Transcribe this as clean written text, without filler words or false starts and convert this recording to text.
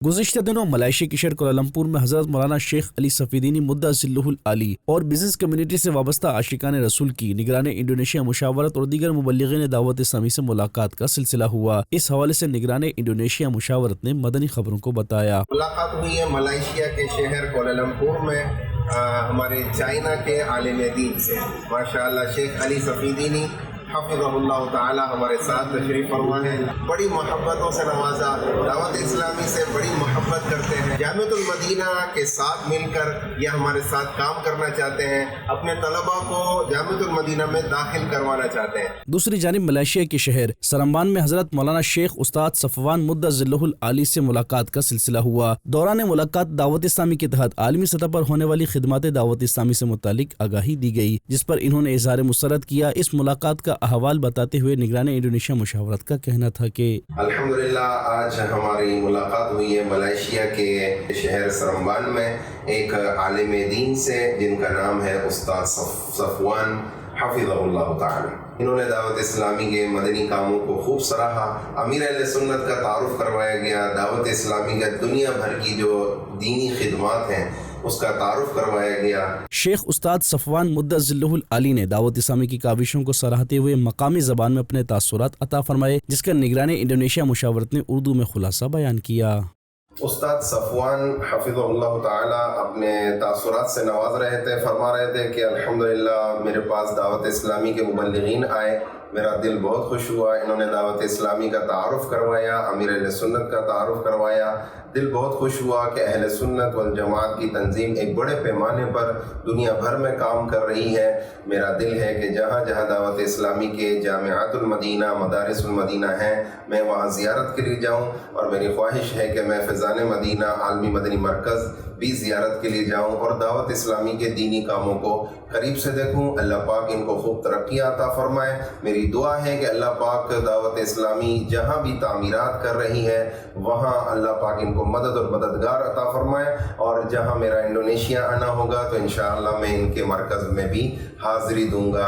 گزشتہ دنوں ملائیشیا کے شہر کوالالمپور میں حضرت مولانا شیخ علی صفیدینی مدّ ذلہ العالی اور بزنس کمیونٹی سے وابستہ عاشقان رسول کی نگران انڈونیشیا مشاورت اور دیگر مبلغین دعوت اسلامی سے ملاقات کا سلسلہ ہوا۔ اس حوالے سے نگران انڈونیشیا مشاورت نے مدنی خبروں کو بتایا۔ ملاقات ہوئی ہے ملائیشیا کے شہر کوالالمپور میں ہمارے چائنا کے عالم دین سے ماشاءاللہ شیخ علی صفیدینی حفظہ اللہ تعالی ہمارے ساتھ تشریف فرما ہے۔ بڑی محبتوں سے نوازا، دعوت اسلامی سے بڑی محبت کرتے ہیں، جامعۃ المدینہ کے ساتھ مل کر یہ ہمارے ساتھ کام کرنا چاہتے ہیں، اپنے طلباء کو جامعۃ المدینہ میں داخل کروانا چاہتے ہیں۔ دوسری جانب ملائیشیا کے شہر سرمبان میں حضرت مولانا شیخ استاد صفوان مدّ ذلہ العالی سے ملاقات کا سلسلہ ہوا۔ دوران ملاقات دعوت اسلامی کے تحت عالمی سطح پر ہونے والی خدمات دعوت اسلامی سے متعلق آگاہی دی گئی، جس پر انہوں نے اظہار مسرت کیا۔ اس ملاقات کا احوال بتاتے ہوئے نگران انڈونیشیا مشاورت کا کہنا تھا کہ الحمدللہ آج ہماری ملاقات ہوئی ہے ملائیشیا کے شہر سرمبان میں ایک عالم دین سے جن کا نام ہے استاد صفوان حفظہ اللہ تعالی۔ انہوں نے دعوت اسلامی کے مدنی کاموں کو خوب سراہا، امیر اہل سنت کا تعارف کروایا گیا، دعوت اسلامی کا دنیا بھر کی جو دینی خدمات ہیں اس کا تعارف کروایا گیا۔ شیخ استاد صفوان مدّ ذلہ العالی نے دعوت اسلامی کی کاوشوں کو سراہتے ہوئے مقامی زبان میں اپنے تاثرات عطا فرمائے، جس کا نگران انڈونیشیا مشاورت نے اردو میں خلاصہ بیان کیا۔ استاد صفوان حفظہ اللہ تعالی اپنے تاثرات سے نواز رہے تھے، فرما رہے تھے کہ الحمدللہ میرے پاس دعوت اسلامی کے مبلغین آئے، میرا دل بہت خوش ہوا، انہوں نے دعوت اسلامی کا تعارف کروایا، امیر اہل سنت کا تعارف کروایا، دل بہت خوش ہوا کہ اہل سنت والجماعت کی تنظیم ایک بڑے پیمانے پر دنیا بھر میں کام کر رہی ہے۔ میرا دل ہے کہ جہاں جہاں دعوت اسلامی کے جامعات المدینہ، مدارس المدینہ ہیں، میں وہاں زیارت کے لیے جاؤں، اور میری خواہش ہے کہ میں فیضان مدینہ عالمی مدنی مرکز بھی زیارت کے لیے جاؤں اور دعوت اسلامی کے دینی کاموں کو قریب سے دیکھوں۔ اللہ پاک ان کو خوب ترقی عطا فرمائے۔ میری دعا ہے کہ اللہ پاک دعوت اسلامی جہاں بھی تعمیرات کر رہی ہے وہاں اللہ پاک ان کو مدد اور مددگار عطا فرمائے، اور جہاں میرا انڈونیشیا آنا ہوگا تو انشاءاللہ میں ان کے مرکز میں بھی حاضری دوں گا۔